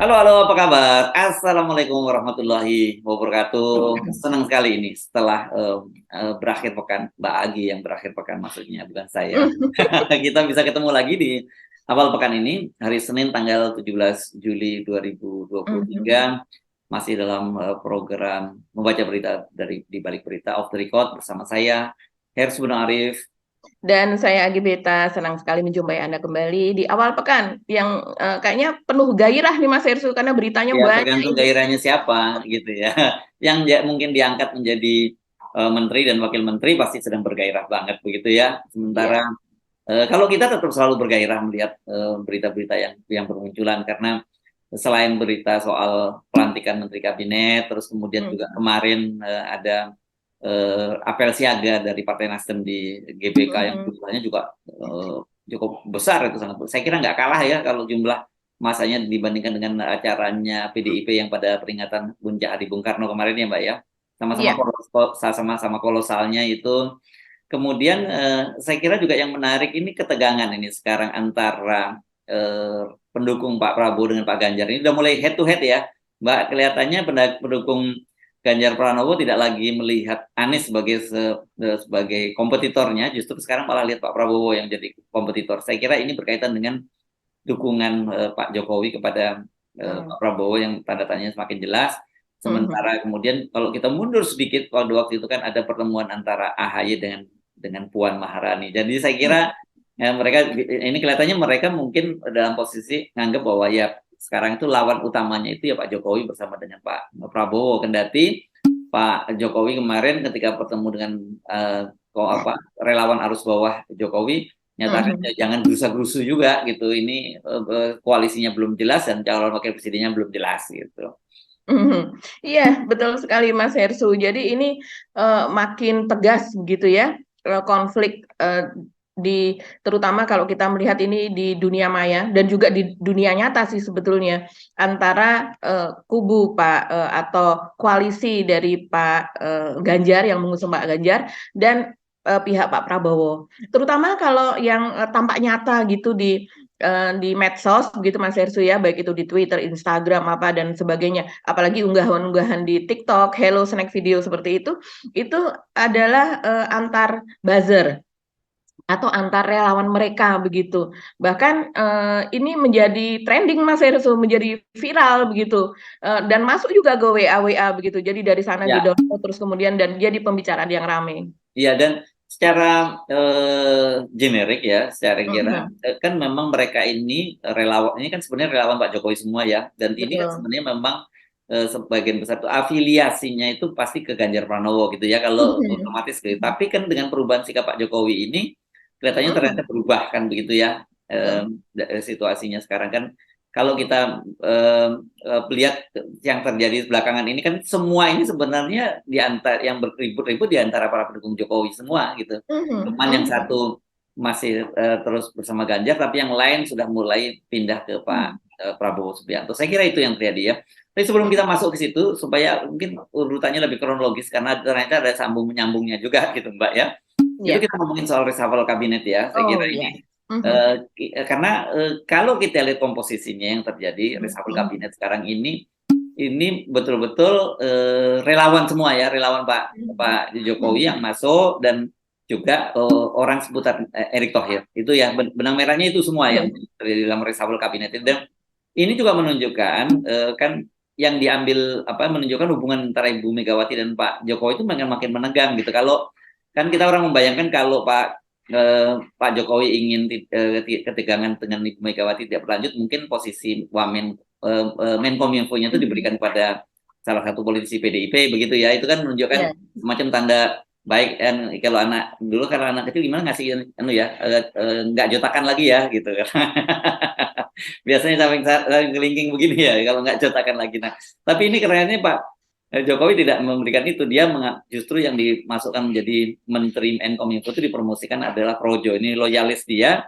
Halo, halo, apa kabar? Assalamualaikum warahmatullahi wabarakatuh. Senang sekali ini setelah berakhir pekan, Mbak Agi yang berakhir pekan maksudnya, bukan saya. Kita bisa ketemu lagi di awal pekan ini, hari Senin tanggal 17 Juli Mhm. 2023, masih dalam program membaca berita dari di balik berita off the record bersama saya, Hersy Arif. Dan saya Agi Beta, senang sekali menjumpai Anda kembali di awal pekan yang kayaknya penuh gairah nih Mas Hersu karena beritanya Ya, banyak tergantung ini. gairahnya siapa gitu ya. Yang mungkin diangkat menjadi menteri dan wakil menteri pasti sedang bergairah banget begitu ya. Iya. Sementara kalau kita tetap selalu bergairah melihat berita-berita yang bermunculan, karena selain berita soal pelantikan menteri kabinet, terus kemudian juga Mhm. kemarin ada apel siaga dari Partai Nasdem di GBK yang Mhm. jumlahnya juga cukup besar, itu sangat. Saya kira nggak kalah ya kalau jumlah masanya dibandingkan dengan acaranya PDIP yang pada peringatan Puncak Hari Bung Karno kemarin ya Mbak ya. Sama-sama Iya. sama-sama kolosalnya itu. Kemudian saya kira juga yang menarik ini ketegangan ini sekarang antara pendukung Pak Prabowo dengan Pak Ganjar. Ini udah mulai head to head ya, Mbak. Kelihatannya pendukung Ganjar Pranowo tidak lagi melihat Anies sebagai kompetitornya, justru sekarang malah lihat Pak Prabowo yang jadi kompetitor. Saya kira ini berkaitan dengan dukungan Pak Jokowi kepada Pak Mhm. Prabowo yang tanda tanya semakin jelas. Mhm. Sementara kemudian kalau kita mundur sedikit, pada waktu itu kan ada pertemuan antara AHY dengan Puan Maharani. Jadi saya kira mereka ini kelihatannya mereka mungkin dalam posisi nganggap bahwa ya sekarang itu lawan utamanya itu ya Pak Jokowi bersama dengan Pak Prabowo. Kendati Pak Jokowi kemarin ketika bertemu dengan relawan arus bawah Jokowi nyatakan Mhm. ya jangan gerusa-gerusu juga gitu. Ini koalisinya belum jelas dan calon wakil presidennya belum jelas gitu. Mhm. Iya, betul sekali Mas Hersu. Jadi ini makin tegas begitu ya, konflik di terutama kalau kita melihat ini di dunia maya dan juga di dunia nyata sih sebetulnya antara kubu Pak atau koalisi dari Pak Ganjar yang mengusung Pak Ganjar dan pihak Pak Prabowo. Terutama kalau yang tampak nyata gitu di medsos begitu Mas Hersu ya, baik itu di Twitter, Instagram apa dan sebagainya, apalagi unggahan-unggahan di TikTok, Hello Snack Video seperti itu adalah antar buzzer atau antar relawan mereka begitu. Bahkan ini menjadi trending Mas Hersu, menjadi viral begitu. Dan masuk juga ke WA begitu. Jadi dari sana Ya, di-download terus kemudian dan jadi pembicaraan yang ramai. iya, dan secara generik ya, secara kira Mhm. kan memang mereka ini relawan, ini kan sebenarnya relawan Pak Jokowi semua ya, dan ini kan Betul. sebenarnya memang sebagian besar itu afiliasinya itu pasti ke Ganjar Pranowo gitu ya, kalau Mhm. otomatis gitu. Tapi kan dengan perubahan sikap Pak Jokowi ini kelihatannya ternyata Mhm. berubah kan begitu ya, Betul. situasinya sekarang kan. Kalau kita lihat yang terjadi belakangan ini kan semua ini sebenarnya di antara yang berribut-ribut di antara para pendukung Jokowi semua gitu. Mhm. Cuman yang Mhm. satu masih terus bersama Ganjar, tapi yang lain sudah mulai pindah ke Pak Mhm. Prabowo Subianto. Saya kira itu yang terjadi ya. Tapi sebelum kita masuk ke situ, supaya mungkin urutannya lebih kronologis karena ternyata ada sambung menyambungnya juga gitu Mbak ya. Itu Iya. kita ngomongin soal reshuffle kabinet ya. Saya kira Oh ini ya. Mhm. karena kalau kita lihat komposisinya yang terjadi reshuffle Mhm. kabinet sekarang ini betul-betul relawan semua ya, relawan Mhm. Pak Jokowi yang Mhm. masuk, dan juga orang seputar Erick Thohir. Itu ya benang merahnya itu semua yang Mhm. terjadi dalam reshuffle kabinet itu. Dan ini juga menunjukkan kan yang diambil apa, menunjukkan hubungan antara Ibu Megawati dan Pak Jokowi itu makin menegang gitu. Kalau kan kita orang membayangkan kalau Pak Jokowi ingin ketegangan dengan Ibu Megawati tidak berlanjut, mungkin posisi Wamen Menkominfo-nya itu Mhm. diberikan kepada salah satu politisi PDIP begitu ya. Itu kan menunjukkan Iya. semacam tanda baik. Dan kalau anak dulu, kalau anak kecil gimana ngasih ya, nggak jotakan lagi ya gitu. Biasanya saling kelingking begini ya kalau nggak jotakan lagi. Nah, tapi ini kerennya Pak Jokowi tidak memberikan itu. Dia justru yang dimasukkan menjadi Menteri Menkominfo itu dipromosikan adalah Projo. Ini loyalis dia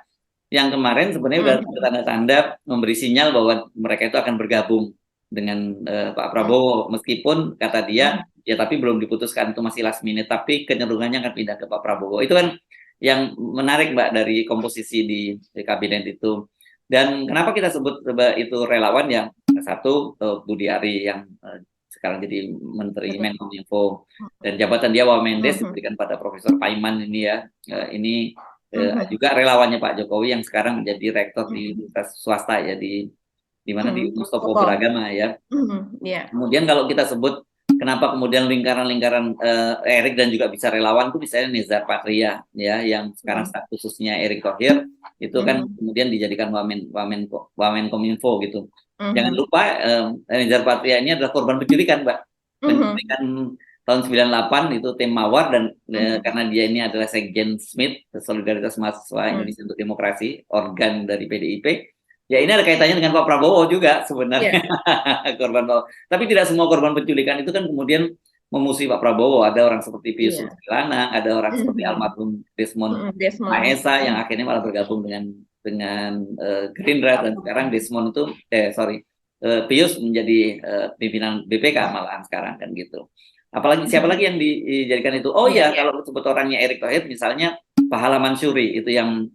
yang kemarin sebenarnya udah Mhm. tanda-tanda memberi sinyal bahwa mereka itu akan bergabung dengan Pak Mhm. Prabowo, meskipun kata dia Mhm. ya tapi belum diputuskan, itu masih last minute, tapi kecenderungannya akan pindah ke Pak Prabowo. Itu kan yang menarik Mbak dari komposisi di kabinet itu. Dan kenapa kita sebut itu relawan ya? Satu Budi Ari yang sekarang jadi Menteri Menkominfo, dan jabatan dia Wamendes diberikan pada Profesor Paiman ini ya. Ini juga relawannya Pak Jokowi yang sekarang menjadi rektor di universitas swasta ya, di mana di Mustopo Beragama ya. Kemudian kalau kita sebut kenapa kemudian lingkaran-lingkaran Erik dan juga bisa relawan itu misalnya Nezar Patria ya, yang sekarang status khususnya Erick Thohir itu kan kemudian dijadikan Wamenkominfo gitu. Jangan lupa Nezar Patria ini adalah korban penculikan, Mbak. Penculikan tahun 98 itu tim Mawar, dan karena dia ini adalah Sekjen SMIT, Solidaritas Mahasiswa Indonesia untuk Demokrasi, organ dari PDIP. Ya ini ada kaitannya dengan Pak Prabowo juga sebenarnya. Korban Prabowo. Tapi tidak semua korban penculikan itu kan kemudian memusuhi Pak Prabowo. Ada orang seperti Pius Lanang, ada orang seperti almarhum Desmond Mahesa yang akhirnya malah bergabung dengan Gerindra, dan sekarang Desmond itu Pius menjadi pimpinan BPK malahan sekarang kan gitu. Apalagi siapa lagi yang dijadikan itu? Oh ya, kalau sebut orangnya Erick Thohir misalnya Pahala Mansuri itu yang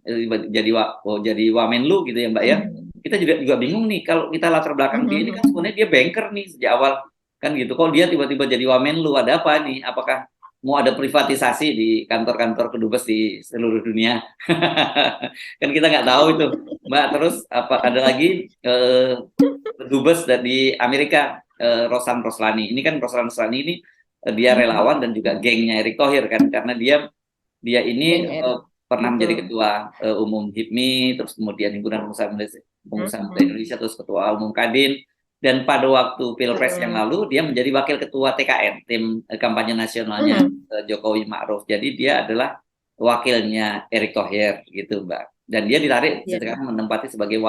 jadi Wamenlu gitu ya Mbak ya. Kita juga bingung nih kalau kita latar belakang dia ini kan sebenarnya dia banker nih sejak awal kan gitu. Kok dia tiba-tiba jadi Wamenlu, ada apa nih? Apakah mau ada privatisasi di kantor-kantor kedubes di seluruh dunia? Kan kita nggak tahu itu Mbak. Terus ada lagi kedubes dari Amerika, Rosan Roslani. Ini kan Rosan Roslani ini dia relawan dan juga gengnya Erick Thohir kan, karena dia ini pernah menjadi ketua umum HIPMI, terus kemudian Himpunan Pengusaha Muda Indonesia, terus ketua umum Kadin, dan pada waktu Pilpres yang lalu dia menjadi wakil ketua TKN, tim kampanye nasionalnya Jokowi Ma'ruf. Jadi dia adalah wakilnya Erick Thohir gitu Mbak, dan dia ditarik sekarang menempati sebagai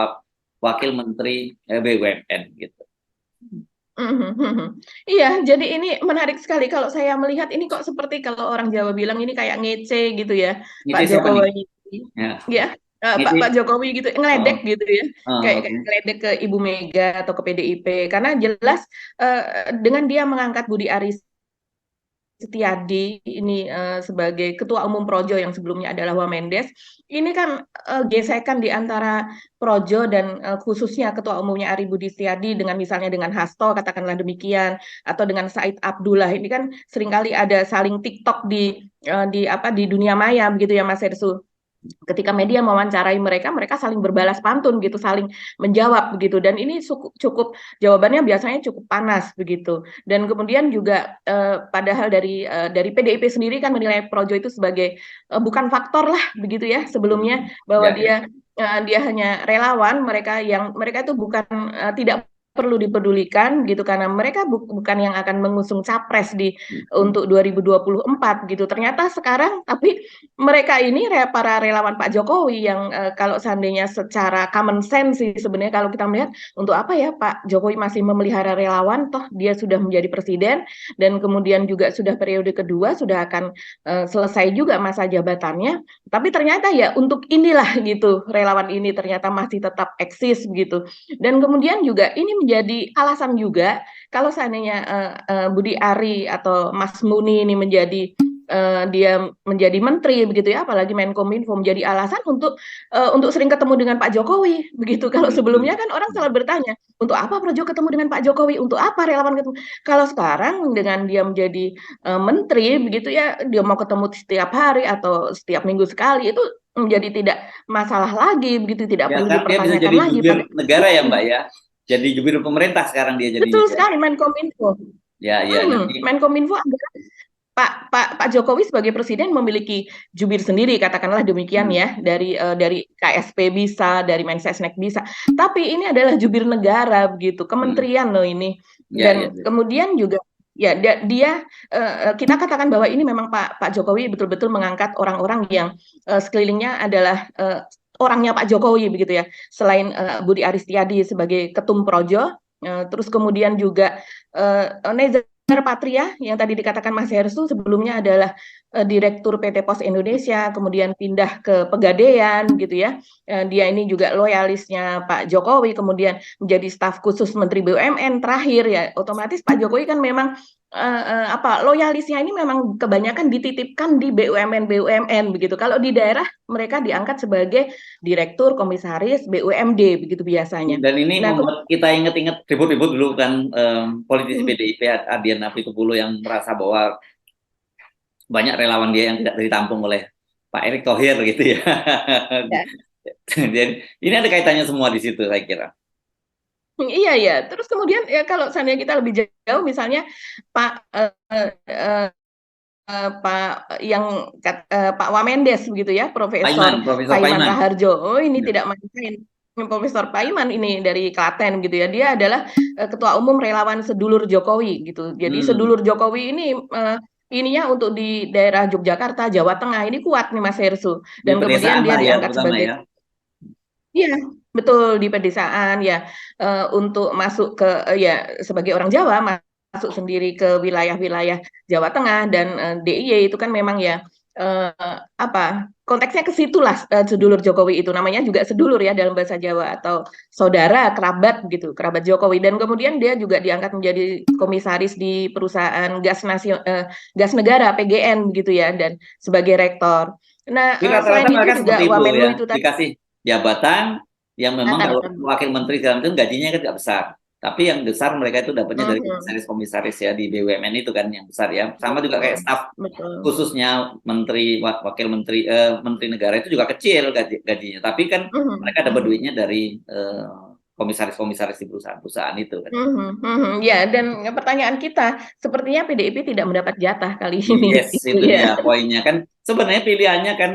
wakil menteri BUMN gitu. Iya, jadi ini menarik sekali kalau saya melihat ini kok seperti kalau orang Jawa bilang ini kayak ngece gitu ya, Pak Jokowi. Ya, Pak Jokowi gitu ngeledek gitu ya, kayak ngeledek ke Ibu Mega atau ke PDIP, karena jelas dengan dia mengangkat Budi Aris Setiadi ini sebagai ketua umum Projo yang sebelumnya adalah Wamendes, ini kan gesekan di antara Projo dan khususnya ketua umumnya Ari Budi Setiadi dengan misalnya dengan Hasto katakanlah demikian, atau dengan Said Abdullah, ini kan seringkali ada saling TikTok di dunia maya begitu ya Mas Hersu. Ketika media mewawancarai mereka saling berbalas pantun gitu, saling menjawab begitu, dan ini cukup jawabannya biasanya cukup panas begitu. Dan kemudian juga padahal dari PDIP sendiri kan menilai Projo itu sebagai bukan faktor lah begitu ya sebelumnya, bahwa dia hanya relawan, mereka itu bukan tidak perlu dipedulikan gitu, karena mereka bukan yang akan mengusung capres untuk 2024 gitu. Ternyata sekarang tapi mereka ini para relawan Pak Jokowi yang kalau seandainya secara common sense sih sebenarnya kalau kita melihat, untuk apa ya Pak Jokowi masih memelihara relawan, toh dia sudah menjadi presiden dan kemudian juga sudah periode kedua, sudah akan selesai juga masa jabatannya, tapi ternyata ya untuk inilah gitu, relawan ini ternyata masih tetap eksis gitu. Dan kemudian juga ini menjadi alasan juga kalau seandainya Budi Ari atau Mas Muni ini dia menjadi menteri begitu ya, apalagi Menkominfo, menjadi alasan untuk sering ketemu dengan Pak Jokowi begitu. Kalau sebelumnya kan orang selalu bertanya, untuk apa Projo ketemu dengan Pak Jokowi, untuk apa relawan ketemu. Kalau sekarang dengan dia menjadi menteri begitu ya, dia mau ketemu setiap hari atau setiap minggu sekali, itu menjadi tidak masalah lagi begitu, tidak perlu dipertanyakan dia bisa lagi. Jubir negara ya Mbak ya, jadi jubir pemerintah sekarang dia jadi. Betul sekali, Menkominfo. Menkominfo adalah Pak Jokowi sebagai presiden memiliki jubir sendiri, katakanlah demikian ya, dari KSP bisa, dari Mensesnek bisa, tapi ini adalah jubir negara begitu, kementerian loh ini. Dan kemudian juga ya dia kita katakan bahwa ini memang Pak Jokowi betul-betul mengangkat orang-orang yang sekelilingnya adalah orangnya Pak Jokowi begitu ya, selain Budi Aris Setiadi sebagai ketum Projo, terus kemudian juga Nezar Patria yang tadi dikatakan Mas Hersu sebelumnya adalah Direktur PT Pos Indonesia, kemudian pindah ke Pegadaian gitu ya. Dia ini juga loyalisnya Pak Jokowi, kemudian menjadi staf khusus Menteri BUMN terakhir ya. Otomatis Pak Jokowi kan memang loyalisnya ini memang kebanyakan dititipkan di BUMN BUMN begitu. Kalau di daerah mereka diangkat sebagai direktur komisaris BUMD begitu biasanya. Dan ini Nah, membuat kita ingat-ingat ribut-ribut dulu kan, politisi hmm, PDIP Adian Apitupulu yang merasa bahwa banyak relawan dia yang tidak ditampung oleh Pak Erick Thohir gitu ya. ya. Dan ini ada kaitannya semua di situ saya kira. Iya ya. Terus kemudian ya kalau seandainya kita lebih jauh, misalnya Pak eh, Pak Pak Wamendes begitu ya, Profesor Profesor Paiman Paiman. Raharjo. Oh, ini Ya. tidak main. Profesor Paiman ini dari Klaten gitu ya. Dia adalah ketua umum relawan sedulur Jokowi gitu. Jadi Hmm. sedulur Jokowi ini ininya untuk di daerah Yogyakarta, Jawa Tengah ini kuat nih Mas Hersu. Di Dan kemudian pedesaan dia lah ya diangkat terutama sebagai ya. iya, betul di pedesaan ya. Untuk masuk ke ya sebagai orang Jawa masuk sendiri ke wilayah-wilayah Jawa Tengah dan DIY itu kan memang ya apa konteksnya ke situlah sedulur Jokowi itu namanya juga sedulur ya dalam bahasa Jawa atau saudara kerabat gitu kerabat Jokowi dan kemudian dia juga diangkat menjadi komisaris di perusahaan gas negara PGN gitu ya dan sebagai rektor. Nah, Di rata-rata selain itu mereka juga seperti itu Wamenlu ya, itu tadi dikasih jabatan yang memang kalau rata-rata. wakil menteri segala macam gajinya kan tidak besar. Tapi yang besar mereka itu dapatnya dari Mhm, komisaris-komisaris ya di BUMN itu kan yang besar ya. Sama juga betul, kayak staf betul. khususnya menteri wakil menteri menteri negara itu juga kecil gajinya. Tapi kan Mhm, mereka dapat mhm, duitnya dari komisaris-komisaris di perusahaan-perusahaan itu kan. mhm, mhm. Ya, dan pertanyaan kita, sepertinya PDIP tidak mendapat jatah kali ini, Yes, gitu itu ya. dia poinnya kan. Sebenarnya pilihannya kan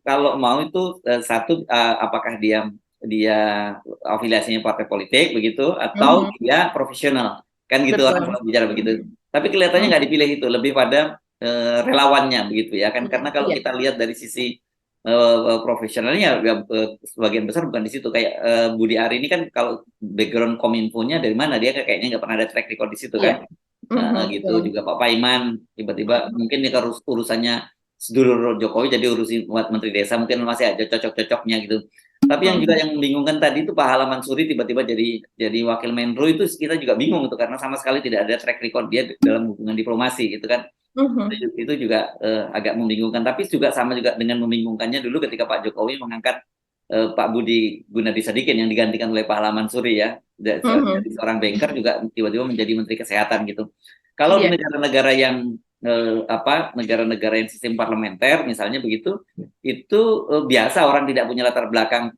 kalau mau itu satu apakah dia dia afiliasinya partai politik begitu atau Mhm, dia profesional kan gitu orang betul. kalau bicara begitu. Mhm, Tapi kelihatannya mhm, nggak dipilih itu, lebih pada relawannya begitu ya kan. Karena kalau iya. kita lihat dari sisi profesionalnya ya, sebagian besar bukan di situ kayak Budi Ari ini kan kalau background kominfonya dari mana dia kayaknya nggak pernah ada track record di situ Iya. kan. Gitu Betul. juga Pak Paiman tiba-tiba Mhm, mungkin dia urusannya sedulur Jokowi jadi urusin buat Menteri Desa mungkin masih ada cocok-cocoknya gitu. Tapi yang juga mhm, yang membingungkan tadi itu Pak Halaman Suri tiba-tiba jadi wakil Menlu itu kita juga bingung tuh karena sama sekali tidak ada track record dia dalam hubungan diplomasi gitu kan. mhm, Itu juga agak membingungkan tapi juga sama juga dengan membingungkannya dulu ketika Pak Jokowi mengangkat Pak Budi Gunadi Sadikin yang digantikan oleh Pak Halaman Suri ya dari mhm. seorang banker juga tiba-tiba menjadi Menteri Kesehatan gitu. Kalau di Iya. negara-negara yang negara-negara yang sistem parlementer misalnya begitu, itu biasa orang tidak punya latar belakang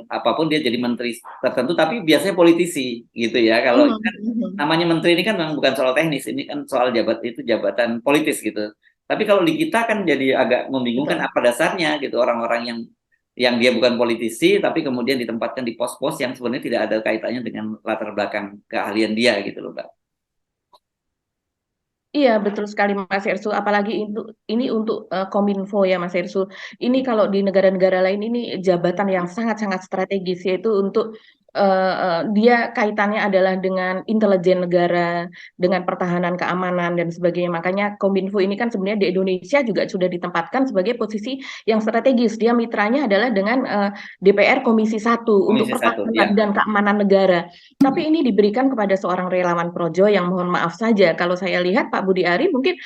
apapun dia jadi menteri tertentu, tapi biasanya politisi gitu ya. Kalau ini Mhm, kan mhm. namanya menteri ini kan memang bukan soal teknis, ini kan soal jabatan politis gitu. Tapi kalau di kita kan jadi agak membingungkan Betul. apa dasarnya gitu orang-orang yang dia bukan politisi tapi kemudian ditempatkan di pos-pos yang sebenarnya tidak ada kaitannya dengan latar belakang keahlian dia gitu loh, Mbak. Iya, betul sekali Mas Ersu. Apalagi ini untuk Kominfo ya Mas Ersu. Ini kalau di negara-negara lain ini jabatan yang sangat-sangat strategis yaitu untuk dia kaitannya adalah dengan intelijen negara, dengan pertahanan keamanan dan sebagainya. Makanya Kominfo ini kan sebenarnya di Indonesia juga sudah ditempatkan sebagai posisi yang strategis. Dia mitranya adalah dengan DPR Komisi 1 untuk Komisi satu pertahanan ya. dan keamanan negara. Tapi ini diberikan kepada seorang relawan projo yang mohon maaf saja kalau saya lihat Pak Budi Ari mungkin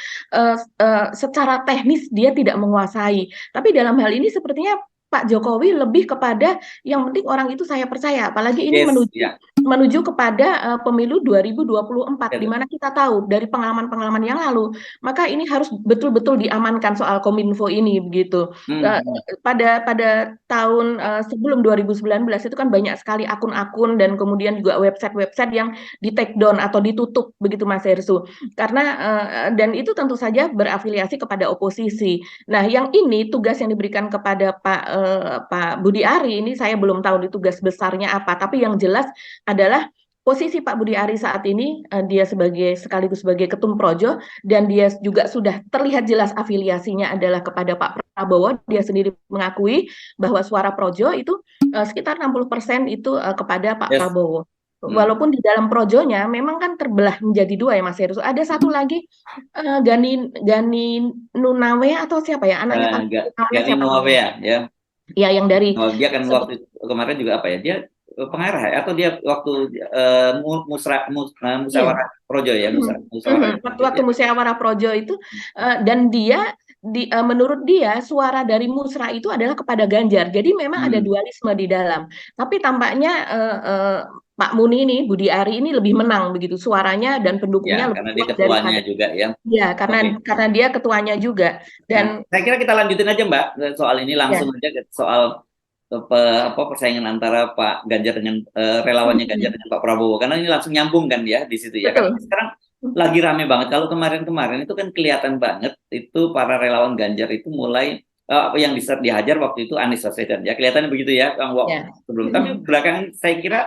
secara teknis dia tidak menguasai. Tapi dalam hal ini sepertinya Pak Jokowi lebih kepada yang penting orang itu saya percaya. Apalagi ini Yes, menuju ya. menuju kepada pemilu 2024 di Betul. mana kita tahu dari pengalaman-pengalaman yang lalu, maka ini harus betul-betul diamankan soal Kominfo ini begitu. Eh, Hmm. pada tahun sebelum 2019 itu kan banyak sekali akun-akun dan kemudian juga website-website yang di take down atau ditutup begitu Mas Hersu. Karena dan itu tentu saja berafiliasi kepada oposisi. Nah, yang ini tugas yang diberikan kepada Pak Budi Ari ini saya belum tahu di tugas besarnya apa, tapi yang jelas adalah posisi Pak Budi Ari saat ini dia sekaligus sebagai ketum Projo dan dia juga sudah terlihat jelas afiliasinya adalah kepada Pak Prabowo. Dia sendiri mengakui bahwa suara Projo itu sekitar 60% itu kepada Pak Yes. Prabowo. Walaupun di dalam projonya memang kan terbelah menjadi dua ya Mas Heru. Ada satu lagi Gani Gani Nunawe atau siapa ya anaknya Pak Nunawe Gani siapa namanya? Nuawea ya. Ya yang dari Oh, dia kan waktu kemarin juga apa ya? Dia pengarah ya atau dia waktu iya. musyawarah projo ya, musyawarah projo Waktu ya. musyawarah projo itu dan dia menurut dia suara dari Musra itu adalah kepada Ganjar. Jadi memang ada Hmm. dualisme di dalam. Tapi tampaknya Pak Muni ini Budi Ari ini lebih menang begitu suaranya dan Ya, pendukungnya lebih karena dia kuat ketuanya daripada juga ya. ya Oke. karena dia ketuanya juga Nah, dan saya kira kita lanjutin aja Mbak soal ini langsung ya. aja ke soal persaingan antara Pak Ganjar dengan relawannya Ganjar dengan Pak Prabowo karena ini langsung nyambung kan ya di situ ya. Karena Betul. sekarang lagi rame banget. Kalau kemarin-kemarin itu kan kelihatan banget itu para relawan Ganjar itu mulai yang dihajar waktu itu Anies Baswedan ya. Kelihatan begitu ya waktu Ya. sebelum. Tapi belakangan saya kira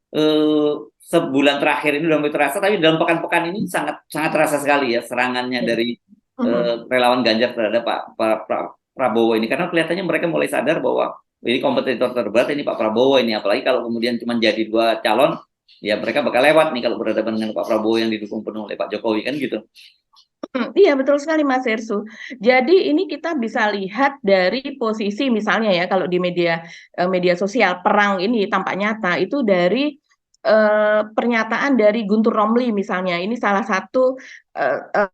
eh, sebulan terakhir ini udah mulai terasa, tapi dalam pekan-pekan ini sangat sangat terasa sekali ya serangannya Ya. dari relawan Ganjar terhadap Pak Prabowo ini karena kelihatannya mereka mulai sadar bahwa ini kompetitor terberat ini Pak Prabowo ini apalagi kalau kemudian cuma jadi dua calon ya mereka bakal lewat nih kalau berhadapan dengan Pak Prabowo yang didukung penuh oleh Pak Jokowi kan gitu. Iya betul sekali Mas Hersu. Jadi ini kita bisa lihat dari posisi misalnya ya kalau di media sosial perang ini tampak nyata itu dari pernyataan dari Guntur Romli misalnya. Ini salah satu eh, eh,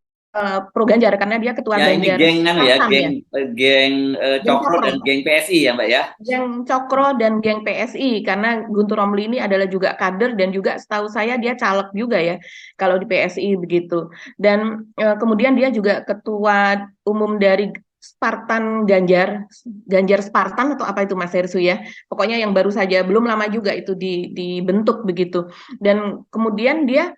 pro Ganjar karena dia ketua Ya ini Ganjar geng ya Spartan ya, geng Geng Cokro Cokro. dan geng PSI ya Mbak ya. Geng Cokro dan geng PSI karena Guntur Romli ini adalah juga kader dan juga setahu saya dia caleg juga ya kalau di PSI begitu. Dan kemudian dia juga ketua umum dari Spartan Ganjar Spartan atau apa itu Mas Hersu ya. Pokoknya yang baru saja belum lama juga itu dibentuk begitu. Dan kemudian dia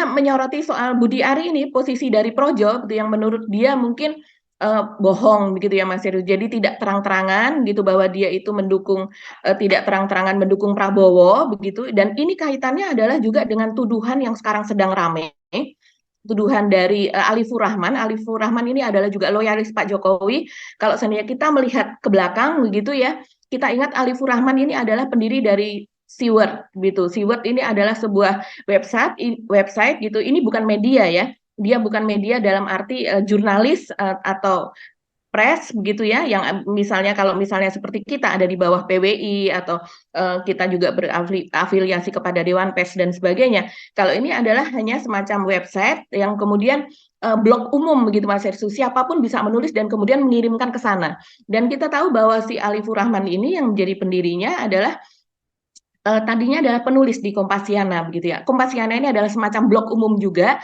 menyoroti soal Budi Ari ini posisi dari Projo yang menurut dia mungkin bohong begitu ya Mas Heru. Jadi tidak terang-terangan gitu bahwa dia itu tidak terang-terangan mendukung Prabowo begitu. Dan ini kaitannya adalah juga dengan tuduhan yang sekarang sedang ramai. Tuduhan dari Alifur Rahman. Alifur Rahman ini adalah juga loyalis Pak Jokowi. Kalau seandainya kita melihat ke belakang begitu ya, kita ingat Alifur Rahman ini adalah pendiri dari Siwert gitu. Siwert ini adalah sebuah website gitu. Ini bukan media ya, dia bukan media dalam arti jurnalis atau press begitu ya yang misalnya kalau misalnya seperti kita ada di bawah PWI atau kita juga berafiliasi kepada Dewan Pers dan sebagainya. Kalau ini adalah hanya semacam website yang kemudian blog umum begitu Mas Hersu, siapapun bisa menulis dan kemudian mengirimkan ke sana. Dan kita tahu bahwa si Alifur Rahman ini yang menjadi pendirinya adalah tadinya adalah penulis di Kompasiana begitu ya. Kompasiana ini adalah semacam blog umum juga,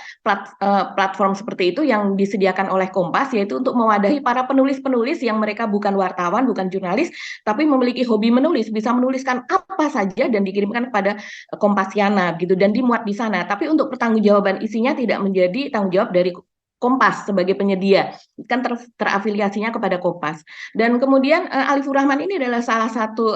platform seperti itu yang disediakan oleh Kompas yaitu untuk mewadahi para penulis-penulis yang mereka bukan wartawan, bukan jurnalis, tapi memiliki hobi menulis, bisa menuliskan apa saja dan dikirimkan kepada Kompasiana gitu dan dimuat di sana. Tapi untuk pertanggungjawaban isinya tidak menjadi tanggung jawab dari Kompas sebagai penyedia kan terafiliasinya kepada Kompas dan kemudian Alifur Rahman ini adalah salah satu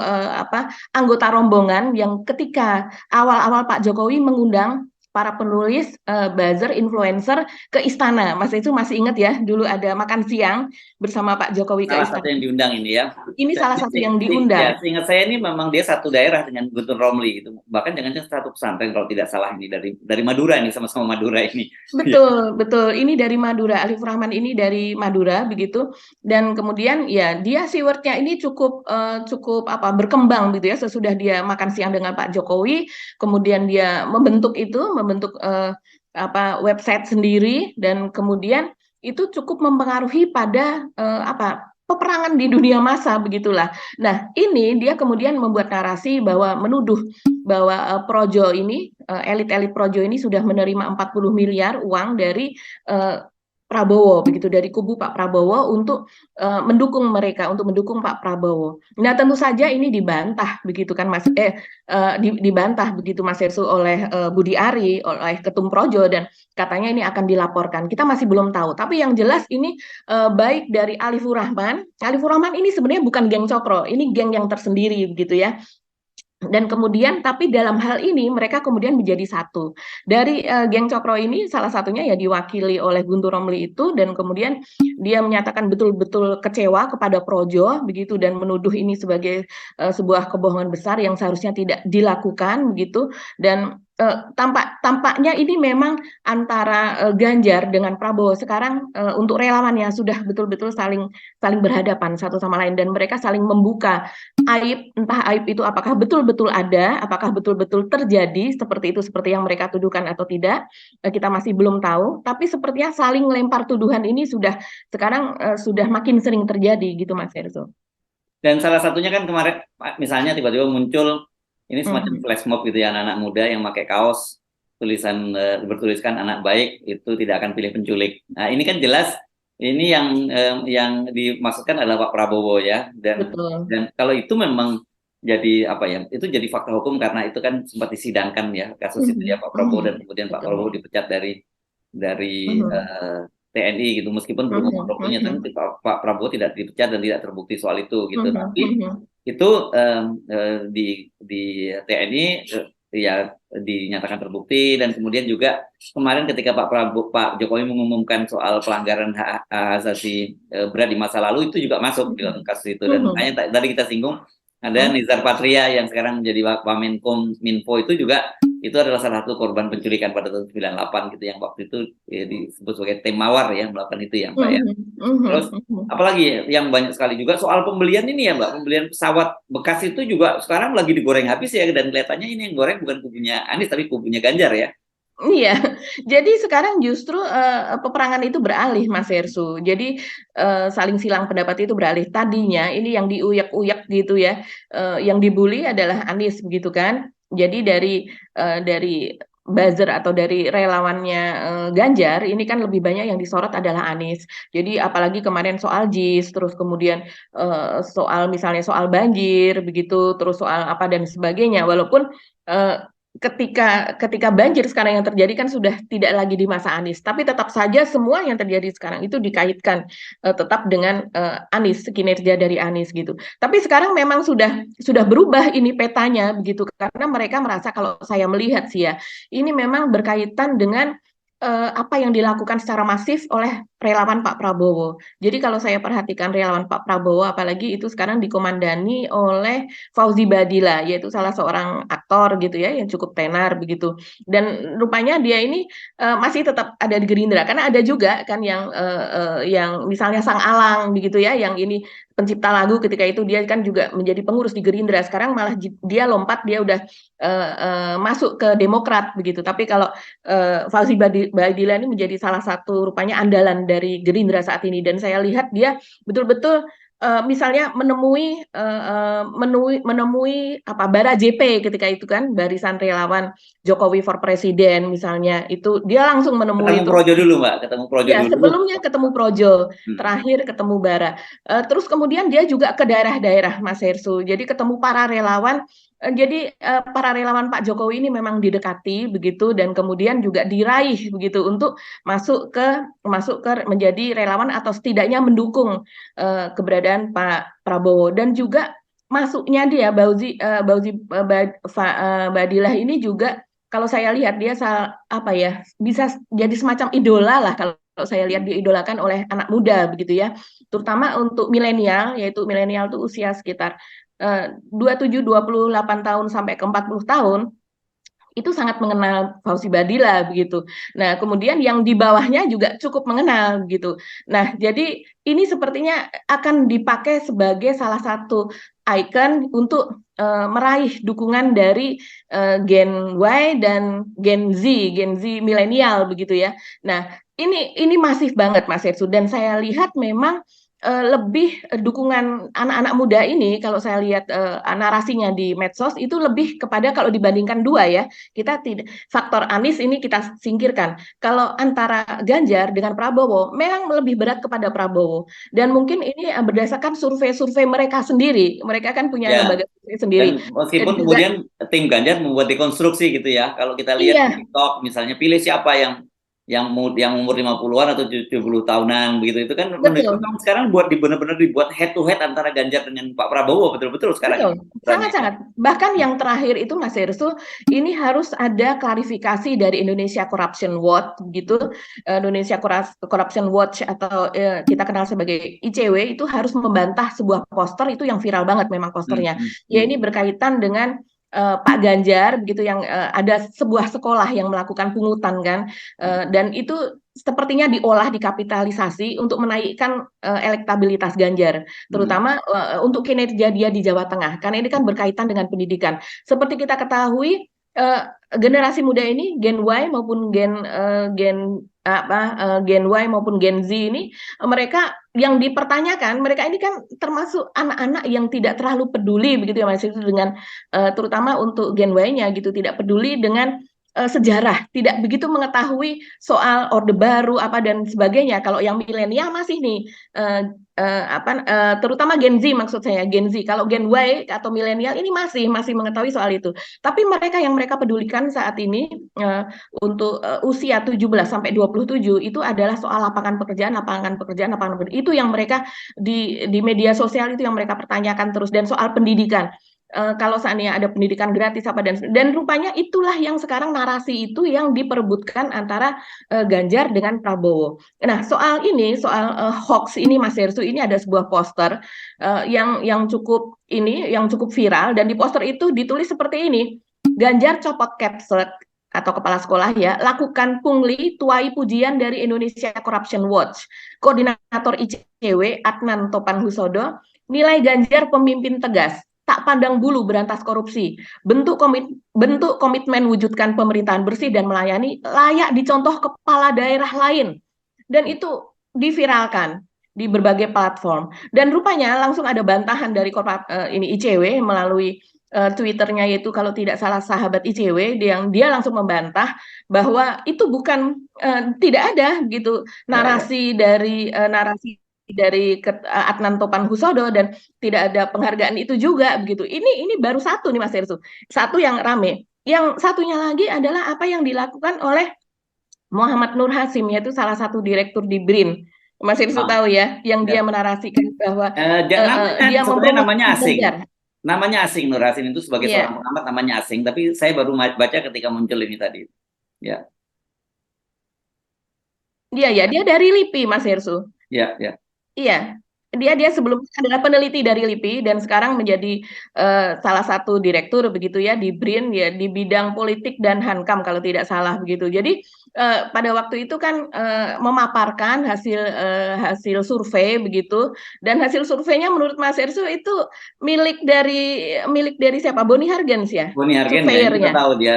anggota rombongan yang ketika awal-awal Pak Jokowi mengundang para penulis, buzzer, influencer ke istana. Mas itu masih ingat ya, dulu ada makan siang bersama Pak Jokowi ke Salah satu istana. yang diundang ini ya. Ini salah satu yang Ya, diundang. seingat saya ini memang dia satu daerah dengan Guntur Romli itu. Bahkan jangan-jangan satu pesantren kalau tidak salah ini dari Madura ini sama-sama Madura ini. Betul, betul. Ini dari Madura. Alif Rahman ini dari Madura begitu. Dan kemudian ya dia keywordnya ini cukup berkembang gitu ya sesudah dia makan siang dengan Pak Jokowi. Kemudian dia membentuk website sendiri dan kemudian itu cukup mempengaruhi pada peperangan di dunia massa begitulah. Nah, ini dia kemudian membuat narasi bahwa menuduh bahwa elit-elit Projo ini sudah menerima 40 miliar uang dari Prabowo begitu dari kubu Pak Prabowo untuk mendukung mereka untuk mendukung Pak Prabowo. Nah, tentu saja ini dibantah begitu kan Mas dibantah begitu Mas Hersu oleh Budi Ari oleh Ketum Projo dan katanya ini akan dilaporkan. Kita masih belum tahu. Tapi yang jelas ini baik dari Alifur Rahman. Alifur Rahman ini sebenarnya bukan geng Cokro, ini geng yang tersendiri begitu ya. Dan kemudian, tapi dalam hal ini mereka kemudian menjadi satu. Dari geng Cokro ini salah satunya ya diwakili oleh Guntur Romli itu, dan kemudian dia menyatakan betul-betul kecewa kepada Projo begitu dan menuduh ini sebagai sebuah kebohongan besar yang seharusnya tidak dilakukan begitu. Dan tampaknya ini memang antara Ganjar dengan Prabowo sekarang untuk relawannya sudah betul-betul saling berhadapan satu sama lain, dan mereka saling membuka aib, entah aib itu apakah betul-betul ada, apakah betul-betul terjadi seperti itu, seperti yang mereka tuduhkan atau tidak, kita masih belum tahu. Tapi sepertinya saling lempar tuduhan ini sudah sekarang sudah makin sering terjadi gitu, Mas Erzo. Dan salah satunya kan kemarin, misalnya tiba-tiba muncul ini semacam Mhm. flash mob gitu ya, anak-anak muda yang pakai kaos tulisan bertuliskan anak baik itu tidak akan pilih penculik. Nah ini kan jelas ini yang dimaksudkan adalah Pak Prabowo ya, Betul. dan kalau itu memang jadi apa ya, itu jadi fakta hukum karena itu kan sempat disidangkan ya kasus itu ya Mhm. Pak Prabowo, dan Mhm. kemudian Pak Prabowo Betul. dipecat dari Mhm. TNI gitu, meskipun belum Mhm. memotong dokumennya, tapi Mhm. Pak Prabowo tidak dipecat dan tidak terbukti soal itu gitu. Mhm. Tapi Mhm. itu di TNI ya dinyatakan terbukti, dan kemudian juga kemarin ketika Pak Jokowi mengumumkan soal pelanggaran hak asasi berat di masa lalu itu juga masuk di dalam kasus itu. Dan Mhm. makanya tadi kita singgung ada Mhm. Nizar Patria yang sekarang menjadi Wamenkominfo, itu juga itu adalah salah satu korban penculikan pada tahun 98 gitu, yang waktu itu disebut sebagai tim mawar ya melakukan itu ya Mbak ya. Mhm. Mhm. Terus Mhm. apalagi yang banyak sekali juga soal pembelian ini ya Mbak, pembelian pesawat bekas itu juga sekarang lagi digoreng habis ya, dan kelihatannya ini yang goreng bukan kubunya Anies tapi kubunya Ganjar ya. Iya, jadi sekarang justru peperangan itu beralih, Mas Hersu. Jadi saling silang pendapat itu beralih. Tadinya ini yang diuyak-uyak gitu ya, yang dibully adalah Anies begitu kan. Jadi dari buzzer atau dari relawannya Ganjar ini kan lebih banyak yang disorot adalah Anies. Jadi apalagi kemarin soal JIS, terus kemudian soal misalnya soal banjir begitu, terus soal apa dan sebagainya. Walaupun eh, ketika banjir sekarang yang terjadi kan sudah tidak lagi di masa Anies, tapi tetap saja semua yang terjadi sekarang itu dikaitkan tetap dengan Anies, kinerja dari Anies gitu. Tapi sekarang memang sudah berubah ini petanya begitu, karena mereka merasa, kalau saya melihat sih ya, ini memang berkaitan dengan apa yang dilakukan secara masif oleh relawan Pak Prabowo. Jadi kalau saya perhatikan relawan Pak Prabowo, apalagi itu sekarang dikomandani oleh Fauzi Badila, yaitu salah seorang aktor gitu ya yang cukup tenar begitu. Dan rupanya dia ini masih tetap ada di Gerindra, karena ada juga kan yang misalnya Sang Alang begitu ya, yang ini pencipta lagu, ketika itu dia kan juga menjadi pengurus di Gerindra. Sekarang malah dia lompat, dia udah masuk ke Demokrat begitu. Tapi kalau Fauzi Badila ini menjadi salah satu rupanya andalan dari Gerindra saat ini, dan saya lihat dia betul-betul misalnya menemui apa Bara JP ketika itu kan, barisan relawan Jokowi for Presiden misalnya, itu dia langsung Ketemu menemui terus. Projo dulu Mbak, ketemu Projo Ya, dulu. sebelumnya ketemu Projo, Hmm. terakhir ketemu Bara. Terus kemudian dia juga ke daerah-daerah, Mas Hersu. Jadi ketemu para relawan. Jadi para relawan Pak Jokowi ini memang didekati begitu, dan kemudian juga diraih begitu untuk masuk ke menjadi relawan atau setidaknya mendukung keberadaan Pak Prabowo. Dan juga masuknya dia Bauzi Badilah ini juga, kalau saya lihat dia apa ya, bisa jadi semacam idola lah, kalau saya lihat diidolakan oleh anak muda begitu ya, terutama untuk milenial, yaitu milenial itu usia sekitar 27-28 tahun sampai ke 40 tahun, itu sangat mengenal Fauzi Badila begitu. Nah, kemudian yang di bawahnya juga cukup mengenal gitu. Nah, jadi ini sepertinya akan dipakai sebagai salah satu ikon untuk meraih dukungan dari Gen Y dan Gen Z milenial begitu ya. Nah, ini masif banget Mas Ersu, dan saya lihat memang lebih dukungan anak-anak muda ini, kalau saya lihat narasinya di medsos itu lebih kepada, kalau dibandingkan dua ya, kita tidak, faktor Anies ini kita singkirkan. Kalau antara Ganjar dengan Prabowo, memang lebih berat kepada Prabowo. Dan mungkin ini berdasarkan survei-survei mereka sendiri. Mereka kan punya Ya, lembaga survei sendiri. dan Dan meskipun juga kemudian tim Ganjar membuat dekonstruksi gitu ya, kalau kita lihat di iya, TikTok misalnya, pilih siapa yang yang umur 50-an atau 70 tahunan begitu, itu kan menunjukkan Betul. sekarang benar-benar dibuat head to head antara Ganjar dengan Pak Prabowo, betul-betul sekarang Betul, ini ukurannya. sangat-sangat. Bahkan yang terakhir itu Mas Hersу, ini harus ada klarifikasi dari Indonesia Corruption Watch gitu. Indonesia Corruption Watch atau kita kenal sebagai ICW itu harus membantah sebuah poster itu yang viral banget memang Hmm, posternya. hmm, Ya hmm. ini berkaitan dengan Pak Ganjar begitu yang ada sebuah sekolah yang melakukan pungutan kan. Dan itu sepertinya diolah dikapitalisasi untuk menaikkan elektabilitas Ganjar Hmm. terutama untuk kinerja dia di Jawa Tengah, karena ini kan berkaitan dengan pendidikan. Seperti kita ketahui, generasi muda ini Gen Y maupun Gen Y maupun Gen Z ini mereka yang dipertanyakan, mereka ini kan termasuk anak-anak yang tidak terlalu peduli begitu ya Mas itu dengan terutama untuk Gen Y-nya gitu tidak peduli dengan sejarah, tidak begitu mengetahui soal Orde Baru apa dan sebagainya. Kalau yang milenial masih nih terutama Gen Z maksud saya Gen Z. Kalau Gen Y atau milenial ini masih mengetahui soal itu. Tapi mereka pedulikan saat ini untuk usia 17 sampai 27 itu adalah soal lapangan pekerjaan. Itu yang mereka di media sosial itu yang mereka pertanyakan terus dan soal pendidikan. Kalau seandainya ada pendidikan gratis apa dan rupanya itulah yang sekarang narasi itu yang diperebutkan antara Ganjar dengan Prabowo. Nah, soal hoax ini Mas Hersu ini ada sebuah poster yang cukup viral dan di poster itu ditulis seperti ini. Ganjar copot capslet atau kepala sekolah ya, lakukan pungli tuai pujian dari Indonesia Corruption Watch. Koordinator ICW Adnan Topan Husodo nilai Ganjar pemimpin tegas, tak pandang bulu berantas korupsi, bentuk komitmen wujudkan pemerintahan bersih dan melayani layak dicontoh kepala daerah lain. Dan itu diviralkan di berbagai platform. Dan rupanya langsung ada bantahan dari ini ICW melalui Twitternya yaitu kalau tidak salah sahabat ICW yang dia langsung membantah bahwa itu bukan tidak ada gitu Ya, ya. narasi dari Adnan Topan Husodo dan tidak ada penghargaan itu juga begitu. Ini baru satu nih Mas Hersu. Satu yang rame. Yang satunya lagi adalah apa yang dilakukan oleh Muhammad Nur Hasim yaitu salah satu direktur di BRIN. Mas Hersu Ah, tahu ya, yang dia ya. menarasikan bahwa Namanya dia sebenarnya namanya mempromosikan asing. Ganjar. Namanya asing, Nur Hasin itu sebagai seorang Iya, pengamat namanya asing, tapi saya baru baca ketika muncul ini tadi. Ya, ya, dia dari LIPI, Mas Hersu. ya, ya. Iya, dia sebelumnya adalah peneliti dari LIPI dan sekarang menjadi salah satu direktur begitu ya di BRIN ya di bidang politik dan Hankam kalau tidak salah begitu. Jadi pada waktu itu kan memaparkan hasil survei begitu dan hasil surveinya menurut Mas Ersu itu milik dari siapa? Boni Hargens ya, Boni Hargen ya, ini kita surveyornya. tahu dia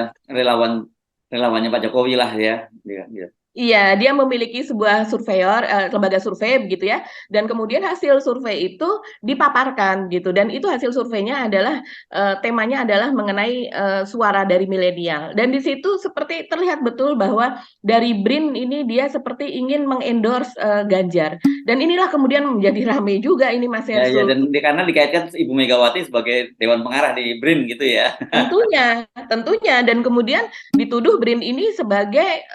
relawannya Pak Jokowi lah ya. Dia. Iya, dia memiliki sebuah lembaga survei begitu ya, dan kemudian hasil survei itu dipaparkan gitu, dan itu hasil surveinya adalah temanya adalah mengenai suara dari milenial, dan di situ seperti terlihat betul bahwa dari BRIN ini dia seperti ingin mengendorse Ganjar, dan inilah kemudian menjadi ramai juga ini Mas Ya, ya, Hersul. dan karena dikaitkan Ibu Megawati sebagai Dewan Pengarah di BRIN gitu ya. Tentunya, dan kemudian dituduh BRIN ini sebagai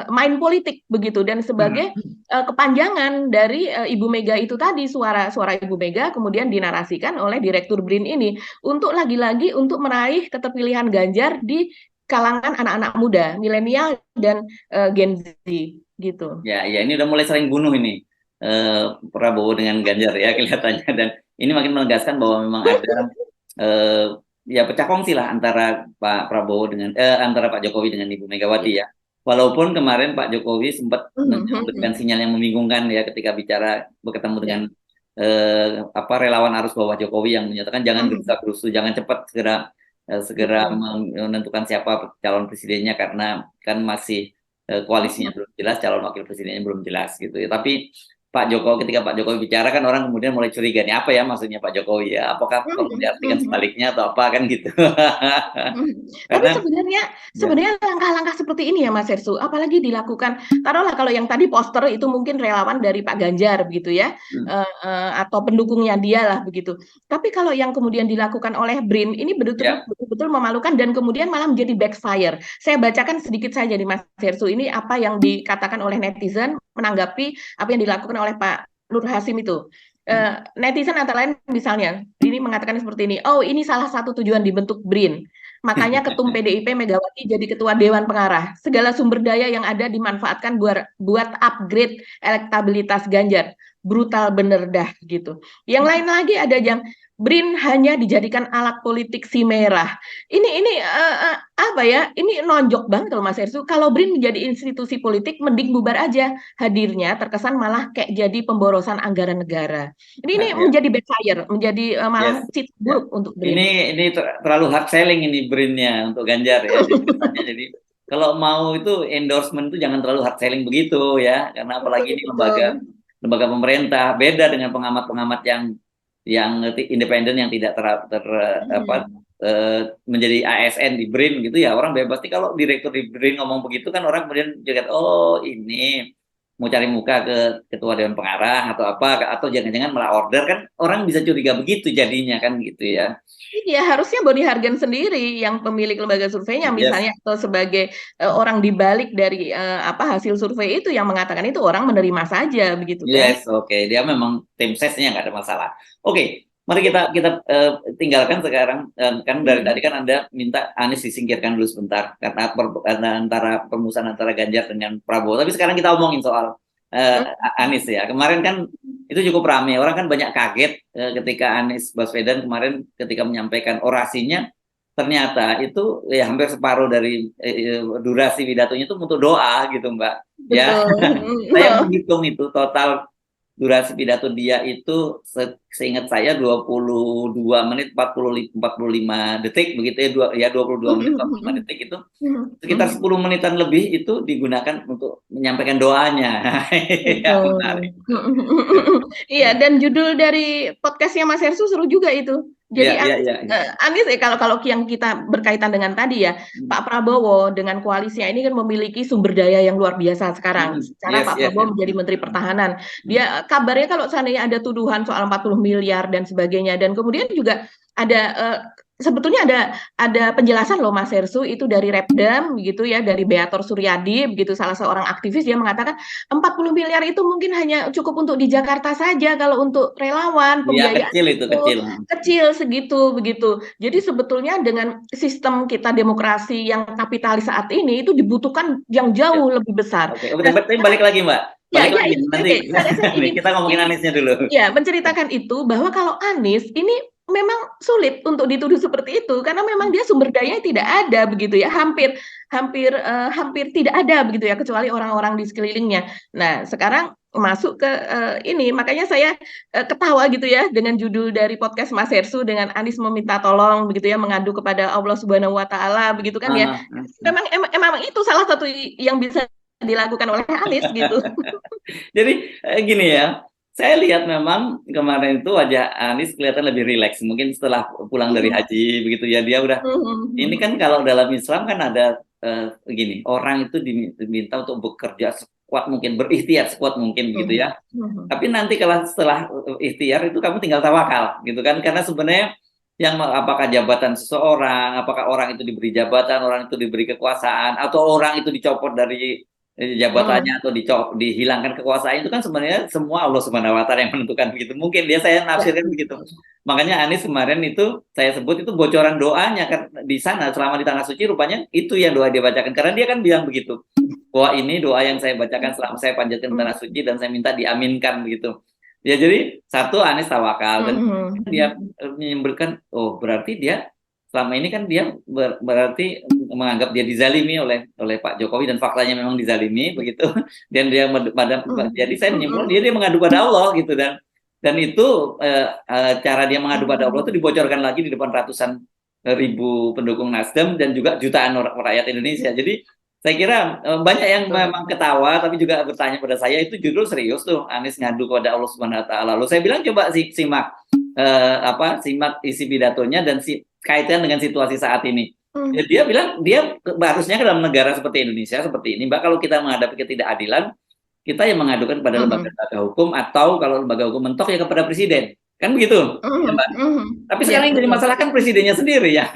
main politik begitu dan sebagai kepanjangan dari Ibu Mega itu tadi suara Ibu Mega kemudian dinarasikan oleh Direktur BRIN ini untuk lagi-lagi untuk meraih keterpilihan Ganjar di kalangan anak-anak muda, milenial dan Gen Z gitu. Ya, ya, ini udah mulai sering bunuh ini Prabowo dengan Ganjar ya kelihatannya, dan ini makin menegaskan bahwa memang ada eh, ya pecah kongsi lah antara Pak Prabowo dengan antara Pak Jokowi dengan Ibu Megawati ya. Walaupun kemarin Pak Jokowi sempat memberikan sinyal yang membingungkan ya ketika bertemu dengan Ya. relawan arus bawah Jokowi yang menyatakan jangan gerusa-gerusu, jangan cepat segera Betul. menentukan siapa calon presidennya karena kan masih koalisinya belum jelas, calon wakil presidennya belum jelas gitu ya. Tapi Pak Jokowi, ketika Pak Jokowi bicara kan orang kemudian mulai curiga nih apa ya maksudnya Pak Jokowi ya, apakah perlu diartikan sebaliknya atau apa kan gitu. Tapi Karena sebenarnya ya, sebenarnya langkah-langkah seperti ini ya Mas Hersu, apalagi dilakukan, taruhlah kalau yang tadi poster itu mungkin relawan dari Pak Ganjar begitu ya, hmm, atau pendukungnya dia lah begitu. Tapi kalau yang kemudian dilakukan oleh BRIN ini ya, betul-betul memalukan dan kemudian malah menjadi backfire. Saya bacakan sedikit saja di Mas Hersu ini apa yang dikatakan oleh netizen menanggapi apa yang dilakukan oleh Pak Nur Hasim itu. Netizen antara lain misalnya ini mengatakan seperti ini, oh ini salah satu tujuan dibentuk BRIN. Makanya Ketum PDIP Megawati jadi Ketua Dewan Pengarah. Segala sumber daya yang ada dimanfaatkan buat upgrade elektabilitas Ganjar. Brutal bener dah gitu. Yang lain lagi ada yang BRIN hanya dijadikan alat politik si merah. Ini apa ya? Ini nonjok banget loh Mas Ersu. Kalau BRIN menjadi institusi politik, mending bubar aja. Hadirnya terkesan malah kayak jadi pemborosan anggaran negara. Ini ya, menjadi backfire, menjadi malah yes. citra Ya. buruk untuk BRIN. Ini terlalu hard selling ini brandnya untuk Ganjar ya. Jadi kesannya jadi kalau mau itu endorsement itu jangan terlalu hard selling begitu ya, karena Betul, apalagi ini betul. lembaga pemerintah beda dengan pengamat-pengamat yang independen yang tidak apa Hmm. menjadi ASN di BRIN gitu ya, orang bebas nih kalau direktur di BRIN ngomong begitu kan orang kemudian juga oh ini mau cari muka ke ketua dewan pengarah atau apa atau jangan-jangan malah order kan orang bisa curiga begitu jadinya kan gitu ya. Iya, harusnya Boni Hargen sendiri yang pemilik lembaga surveinya Yes, misalnya atau sebagai orang di balik dari apa hasil survei itu yang mengatakan itu orang menerima saja begitu kan. yes, oke. Dia memang tim sesnya nggak ada masalah. Oke, mari kita kita tinggalkan sekarang. Kan dari tadi Hmm. kan Anda minta Anies disingkirkan dulu sebentar karena antara permusuhan antara Ganjar dengan Prabowo. Tapi sekarang kita omongin soal eh, Hmm. Anies ya. Kemarin kan itu cukup ramai. Orang kan banyak kaget ketika Anies Baswedan kemarin ketika menyampaikan orasinya ternyata itu ya hampir separuh dari durasi pidatonya itu untuk doa gitu Mbak. Ya, Betul. saya menghitung itu total durasi pidato dia itu seingat saya 22 menit 45 detik begitu ya 22 menit 45 detik itu sekitar 10 menitan lebih itu digunakan untuk menyampaikan doanya. Ya Betul. menarik. Iya, dan judul dari podcastnya Mas Hersu seru juga itu. Jadi Ya, ya, ya, ya. Anies kalau kalau yang kita berkaitan dengan tadi ya, Pak Prabowo dengan koalisinya ini kan memiliki sumber daya yang luar biasa sekarang. Secara Yes, Pak yes, yes. Prabowo menjadi Menteri Pertahanan. Dia kabarnya kalau seandainya ada tuduhan soal 40 miliar dan sebagainya dan kemudian juga ada sebetulnya ada penjelasan loh Mas Hersu itu dari Repdam gitu ya, dari Beator Suryadi begitu salah seorang aktivis dia mengatakan 40 miliar itu mungkin hanya cukup untuk di Jakarta saja kalau untuk relawan Ya pembiayaan kecil itu itu kecil. kecil segitu begitu. Jadi sebetulnya dengan sistem kita demokrasi yang kapitalis saat ini itu dibutuhkan yang Ya. jauh lebih besar. Oke, oke, Nah, tapi balik lagi Mbak. ya Balik ya lagi ini nanti oke, saya nih, kita ngomongin ingin Aniesnya dulu. ya menceritakan itu bahwa kalau Anies ini memang sulit untuk dituduh seperti itu karena memang dia sumber dayanya tidak ada begitu ya hampir hampir hampir tidak ada begitu ya kecuali orang-orang di sekelilingnya. Nah sekarang masuk ke ini makanya saya ketawa gitu ya dengan judul dari podcast Mas Hersu dengan Anies meminta tolong begitu ya mengadu kepada Allah Subhanahu Wa Taala begitu kan ya. Ah, ah, ah. Memang itu salah satu yang bisa dilakukan oleh Anies gitu. Jadi gini ya, saya lihat memang kemarin itu wajah Anies kelihatan lebih rileks. Mungkin setelah pulang dari haji begitu ya dia udah. Ini kan kalau dalam Islam kan ada gini, orang itu diminta untuk bekerja sekuat mungkin, berikhtiar sekuat mungkin begitu ya. Tapi nanti kalau setelah ikhtiar itu kamu tinggal tawakal gitu kan, karena sebenarnya yang apakah jabatan seseorang, apakah orang itu diberi jabatan, orang itu diberi kekuasaan, atau orang itu dicopot dari jabatannya atau dihilangkan kekuasaan itu kan sebenarnya semua Allah Subhanahu Wa Taala yang menentukan begitu. Mungkin dia saya Ya. nafsirkan begitu. Makanya Anies kemarin itu saya sebut itu bocoran doanya kan di sana selama di tanah suci rupanya itu yang doa dia bacakan karena dia kan bilang begitu. Wah ini doa yang saya bacakan selama saya panjatkan di tanah suci dan saya minta diaminkan begitu. Ya jadi satu Anies tawakal dan dia menyebutkan oh berarti dia selama ini kan dia berarti menganggap dia dizalimi oleh Pak Jokowi dan faktanya memang dizalimi begitu dan jadi saya menyimpulkan dia mengadu pada Allah gitu dan itu cara dia mengadu pada Allah itu dibocorkan lagi di depan ratusan ribu pendukung Nasdem dan juga jutaan orang rakyat Indonesia. Jadi Saya kira banyak yang memang ketawa tapi juga bertanya pada saya, itu judul serius tuh, Anies ngadu kepada Allah Subhanahu wa taala. Lalu saya bilang coba simak simak isi pidatonya dan kaitkan dengan situasi saat ini. Ya, dia bilang dia harusnya dalam negara seperti Indonesia seperti ini, Mbak, kalau kita menghadapi ketidakadilan, kita yang mengadukan kepada lembaga hukum, atau kalau lembaga hukum mentok ya kepada presiden. Kan begitu, ya, Mbak. Tapi Ya, sekarang yang jadi betul. masalah kan presidennya sendiri ya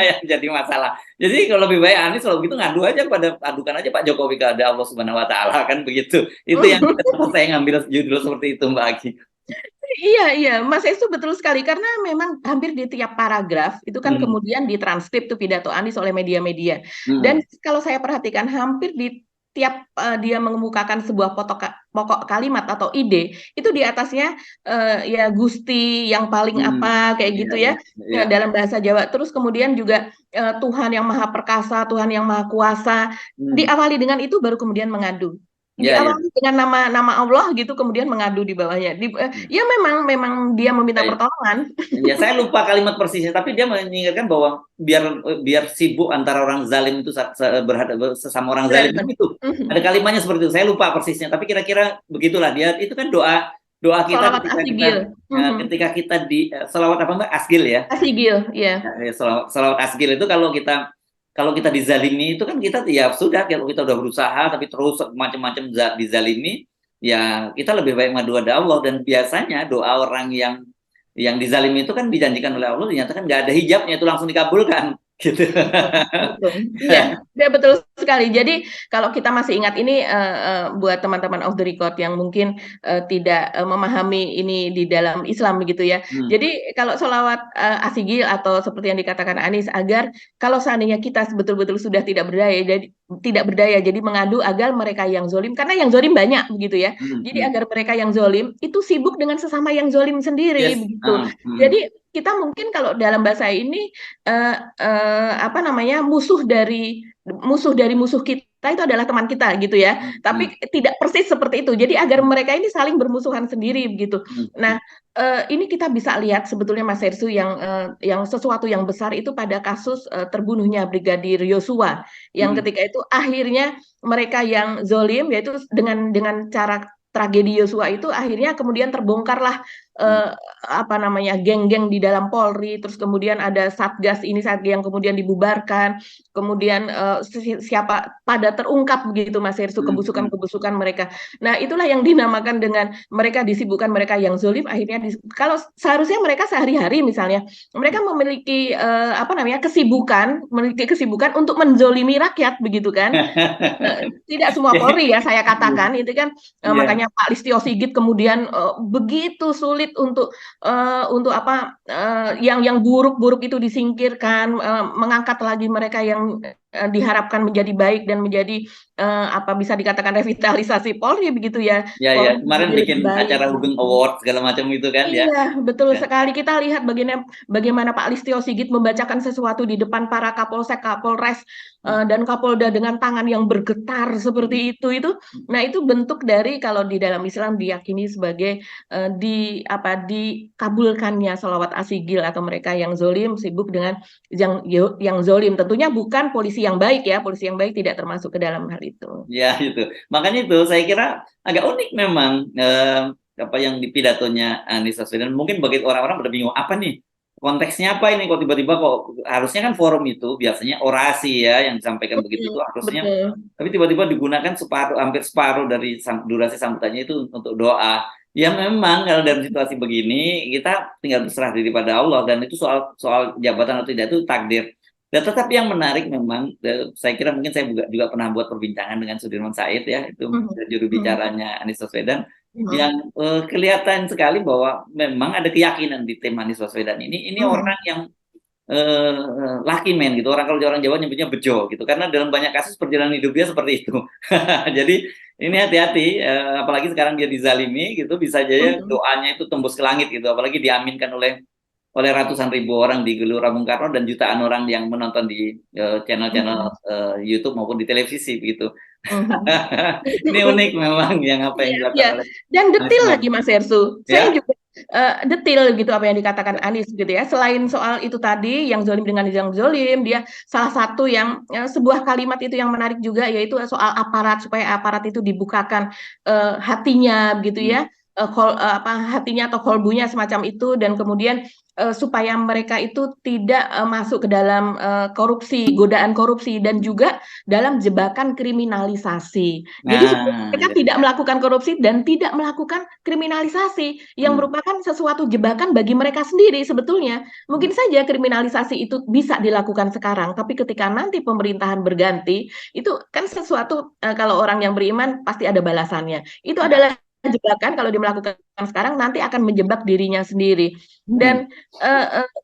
yang jadi masalah. Jadi kalau lebih baik Anies kalau begitu ngadu aja adukan aja Pak Jokowi ke Allah Subhanahu wa taala, kan begitu. Itu yang saya ngambil judul seperti itu, Mbak Aki. Iya, iya, Mas Esu betul sekali karena memang hampir di tiap paragraf itu kan Hmm. kemudian ditranskrip tuh pidato Anies oleh media-media. Hmm. Dan kalau saya perhatikan hampir di tiap dia mengemukakan sebuah pokok kalimat atau ide, itu di atasnya ya Gusti yang paling Hmm. apa kayak Iya, gitu iya, ya, iya. dalam bahasa Jawa. Terus kemudian juga Tuhan yang Maha Perkasa, Tuhan yang Maha Kuasa. Hmm. Diawali dengan itu baru kemudian mengadu. Iya, iya. Diawali dengan nama Allah gitu kemudian mengadu di bawahnya. Hmm. Ya memang dia meminta Iya, iya. pertolongan. Ya, saya lupa kalimat persisnya, tapi dia mengingatkan bahwa biar biar sibuk antara orang zalim itu sesama orang zalim Benar. itu. Ada kalimatnya seperti itu. Saya lupa persisnya, tapi kira-kira begitulah dia. Itu kan doa doa kita Sholawat ketika kita asigil. ketika kita di selawat apa Mbak? Asgil ya. Asigil, ya. Ya, selawat asgil itu kalau kita dizalimi itu kan kita ya sudah, kalau kita udah berusaha tapi terus macam-macam dizalimi, ya kita lebih baik mengadu kepada Allah. Dan biasanya doa orang yang dizalimi itu kan dijanjikan oleh Allah, dinyatakan nggak ada hijabnya, itu langsung dikabulkan gitu. Betul. Iya, ya, betul sekali. Jadi kalau kita masih ingat ini buat teman-teman off the record yang mungkin tidak memahami ini di dalam Islam begitu ya. Jadi kalau sholawat asigil atau seperti yang dikatakan Anies, agar kalau seandainya kita betul-betul sudah tidak berdaya, jadi mengadu agar mereka yang zolim, karena yang zolim banyak begitu ya. Jadi agar mereka yang zolim itu sibuk dengan sesama yang zolim sendiri Yes. begitu. Jadi kita mungkin kalau dalam bahasa ini apa namanya musuh dari musuh kita itu adalah teman kita gitu ya. Tapi tidak persis seperti itu. Jadi agar mereka ini saling bermusuhan sendiri begitu. Nah, ini kita bisa lihat sebetulnya Mas Hersu yang sesuatu yang besar itu pada kasus terbunuhnya Brigadir Yosua, yang ketika itu akhirnya mereka yang zolim, yaitu dengan cara tragedi Yosua itu akhirnya kemudian terbongkarlah apa namanya geng-geng di dalam Polri, terus kemudian ada satgas yang kemudian dibubarkan, kemudian siapa pada terungkap begitu Mas Hersu kebusukan mereka. Nah itulah yang dinamakan dengan mereka disibukkan, mereka yang zolim akhirnya kalau seharusnya mereka sehari-hari misalnya mereka memiliki apa namanya kesibukan untuk menzolimi rakyat begitu kan. Tidak semua Polri ya saya katakan itu kan makanya Pak Listio Sigit kemudian begitu sulit untuk apa yang buruk-buruk itu disingkirkan, mengangkat lagi mereka yang diharapkan menjadi baik dan menjadi apa bisa dikatakan revitalisasi Polri begitu ya. Ya, ya, Polri kemarin menjadi bikin lebih baik. acara Hugeng Award segala macam itu kan ya. Iya, betul sekali. Kita lihat bagaimana Pak Listio Sigit membacakan sesuatu di depan para Kapolsek, Kapolres, dan Kapolda dengan tangan yang bergetar seperti itu. Nah, itu bentuk dari kalau di dalam Islam diyakini sebagai dikabulkannya sholawat asigil atau mereka yang zolim sibuk dengan yang zolim. Tentunya bukan polisi yang baik ya. Polisi yang baik tidak termasuk ke dalam hal itu. Ya, itu. Makanya itu saya kira agak unik memang apa yang di pidatonya Anies Baswedan. Mungkin bagi orang-orang pada bingung, apa nih konteksnya, apa ini kok tiba-tiba kok, harusnya kan forum itu biasanya orasi ya yang disampaikan begitu itu harusnya, tapi tiba-tiba digunakan hampir separuh dari durasi sambutannya itu untuk doa. Ya memang kalau dalam situasi begini kita tinggal berserah diri pada Allah, dan itu soal jabatan atau tidak itu takdir. Dan tetapi yang menarik memang, saya kira mungkin saya juga pernah buat perbincangan dengan Sudirman Said ya, itu juru bicaranya Anies Baswedan, yang kelihatan sekali bahwa memang ada keyakinan di tim Anies Baswedan ini orang yang lucky man gitu, orang kalau orang Jawa nyebutnya bejo gitu, karena dalam banyak kasus perjalanan hidup dia seperti itu. Jadi ini hati-hati, apalagi sekarang dia dizalimi gitu, bisa aja doanya itu tembus ke langit gitu, apalagi diaminkan oleh ratusan ribu orang di Gelora Bung Karno dan jutaan orang yang menonton di channel-channel YouTube maupun di televisi begitu. Ini unik memang yang apa yang dilakukan oleh dan detil lagi Mas Hersu. Saya juga detail gitu apa yang dikatakan Anies gitu ya. Selain soal itu tadi yang zolim dengan yang zolim, dia salah satu yang sebuah kalimat itu yang menarik juga yaitu soal aparat supaya aparat itu dibukakan hatinya gitu Hmm. ya. Hatinya atau kolbunya semacam itu dan kemudian supaya mereka itu tidak masuk ke dalam korupsi, godaan korupsi dan juga dalam jebakan kriminalisasi. Jadi supaya Nah, mereka ya. tidak melakukan korupsi dan tidak melakukan kriminalisasi yang Hmm. merupakan sesuatu jebakan bagi mereka sendiri sebetulnya. Mungkin saja kriminalisasi itu bisa dilakukan sekarang, tapi ketika nanti pemerintahan berganti, itu kan sesuatu kalau orang yang beriman pasti ada balasannya. Itu Ya. adalah jebakan kalau dia melakukan sekarang nanti akan menjebak dirinya sendiri. Hmm. Dan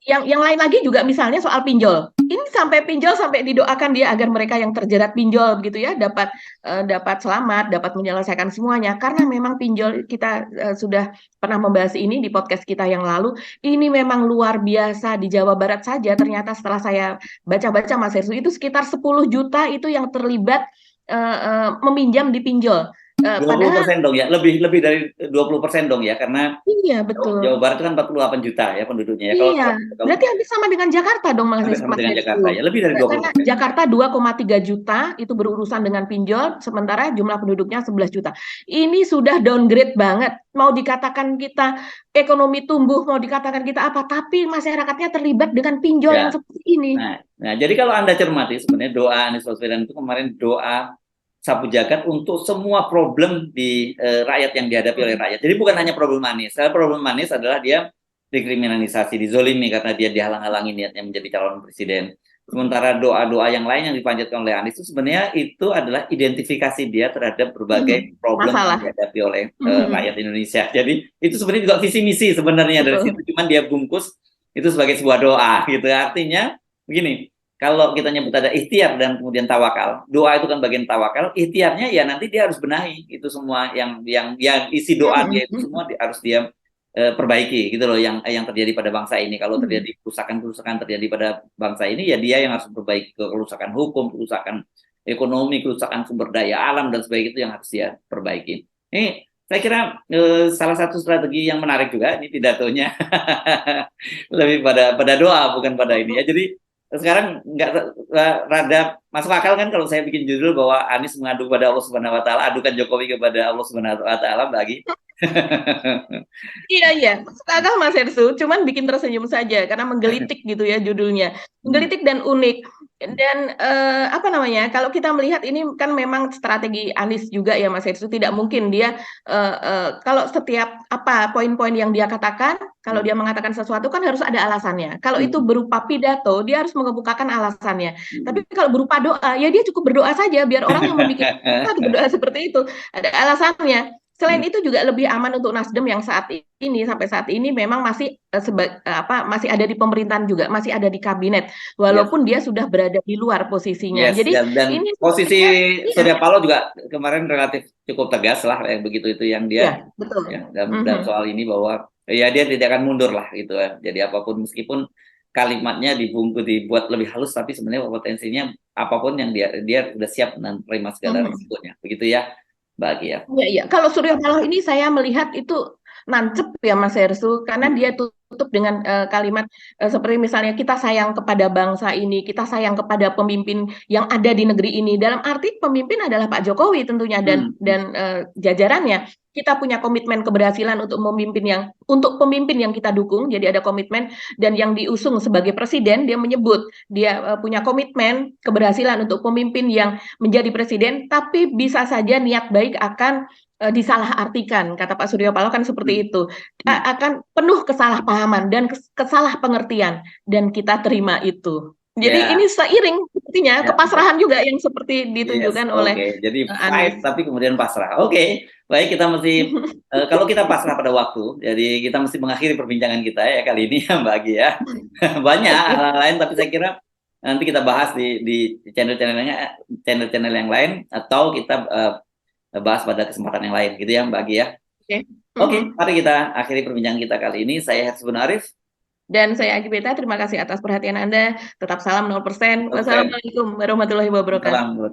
yang lain lagi juga misalnya soal pinjol. Ini sampai pinjol sampai didoakan dia agar mereka yang terjerat pinjol gitu ya dapat selamat, dapat menyelesaikan semuanya. Karena memang pinjol kita sudah pernah membahas ini di podcast kita yang lalu. Ini memang luar biasa di Jawa Barat saja. Ternyata setelah saya baca-baca Mas Hersu itu sekitar 10 juta itu yang terlibat meminjam di pinjol. Dua puluh Padahal persen dong ya, lebih lebih dari 20% dong ya, karena iya betul. Jawa Barat itu kan 48 juta ya penduduknya ya. Kalau Iya, kalau kalau berarti hampir sama dengan Jakarta dong Mas, hampir sama Mas dengan Hetsu. Jakarta ya, lebih dari dua puluh Karena persen. Jakarta 2,3 juta itu berurusan dengan pinjol, sementara jumlah penduduknya 11 juta. Ini sudah downgrade banget. Mau dikatakan kita ekonomi tumbuh, mau dikatakan kita apa, tapi masyarakatnya terlibat dengan pinjol yang Ya. seperti ini. Nah, jadi kalau Anda cermati sebenarnya doa Anies Baswedan itu kemarin doa sapu jagat untuk semua problem di rakyat yang dihadapi oleh rakyat. Jadi bukan hanya problem Anies. Problem Anies adalah dia dikriminalisasi, dizolimi karena dia dihalang-halangi niatnya menjadi calon presiden. Sementara doa-doa yang lain yang dipanjatkan oleh Anies itu sebenarnya itu adalah identifikasi dia terhadap berbagai problem yang Masalah. dihadapi oleh rakyat Indonesia. Jadi itu sebenarnya juga visi misi sebenarnya dari situ, Betul. cuman dia bungkus itu sebagai sebuah doa gitu. Artinya begini, kalau kita nyebut ada ikhtiar dan kemudian tawakal, doa itu kan bagian tawakal, ikhtiarnya ya nanti dia harus benahi itu semua yang isi doa dia itu semua harus dia perbaiki gitu loh yang terjadi pada bangsa ini. Kalau terjadi kerusakan-kerusakan terjadi pada bangsa ini ya dia yang harus memperbaiki kerusakan hukum, kerusakan ekonomi, kerusakan sumber daya alam dan sebagainya itu yang harus dia perbaiki. Ini saya kira salah satu strategi yang menarik juga ini pidatonya lebih pada doa bukan pada ini ya. Jadi sekarang nggak rada masuk akal kan kalau saya bikin judul bahwa Anies mengadu pada Allah Subhanahu Wa Taala, adukan Jokowi kepada Allah Subhanahu Wa Taala bagi. Iya, iya. Masuk akal Mas Hersu, cuman bikin tersenyum saja karena menggelitik gitu ya judulnya. Hmm. Menggelitik dan unik. Dan apa namanya? Kalau kita melihat ini kan memang strategi Anies juga ya Mas Hersu, tidak mungkin dia kalau setiap apa poin-poin yang dia katakan, kalau dia mengatakan sesuatu kan harus ada alasannya. Kalau itu berupa pidato, dia harus mengemukakan alasannya. Tapi kalau berupa doa, ya dia cukup berdoa saja biar orang yang memikirkan berdoa seperti itu. Ada alasannya. Selain itu juga lebih aman untuk Nasdem yang saat ini sampai saat ini memang masih masih ada di pemerintahan juga, masih ada di kabinet Yes, walaupun dia sudah berada di luar posisinya. yes, Jadi dan ini posisi sebenarnya iya, Surya Paloh juga kemarin relatif cukup tegas lah yang begitu itu yang iya, dia betul. ya dalam soal ini bahwa ya dia tidak akan mundur lah gitu ya. Jadi apapun meskipun kalimatnya dibuat lebih halus tapi sebenarnya potensinya apapun yang dia sudah siap menerima segala risikonya. Begitu ya, Mbak Gia. Iya, iya. Kalau Surya Paloh ini saya melihat itu nancep ya Mas Hersu, karena dia tutup dengan kalimat seperti misalnya kita sayang kepada bangsa ini, kita sayang kepada pemimpin yang ada di negeri ini. Dalam arti pemimpin adalah Pak Jokowi tentunya dan jajarannya. Kita punya komitmen keberhasilan untuk pemimpin yang kita dukung. Jadi ada komitmen dan yang diusung sebagai presiden dia menyebut dia punya komitmen keberhasilan untuk pemimpin yang menjadi presiden, tapi bisa saja niat baik akan disalahartikan. Kata Pak Surya Paloh kan seperti itu. Akan penuh kesalahpahaman dan kesalahpengertian dan kita terima itu. Jadi Ya, ini seiring sepertinya ya, kepasrahan juga yang seperti yes, ditunjukkan oleh oke. Jadi Anies. fight tapi kemudian pasrah. Oke, baik kita mesti kalau kita pasrah pada waktu, jadi kita mesti mengakhiri perbincangan kita ya kali ini ya Mbak Agi ya. Banyak hal lain tapi saya kira nanti kita bahas di channel-channel yang lain atau kita bahas pada kesempatan yang lain gitu ya Mbak Agi ya. Oke. Oke, mari kita akhiri perbincangan kita kali ini. Saya Hersubun Arif. Dan saya Agi Beta, terima kasih atas perhatian Anda. Tetap salam 0%. 100%. Wassalamualaikum warahmatullahi wabarakatuh. Salam buat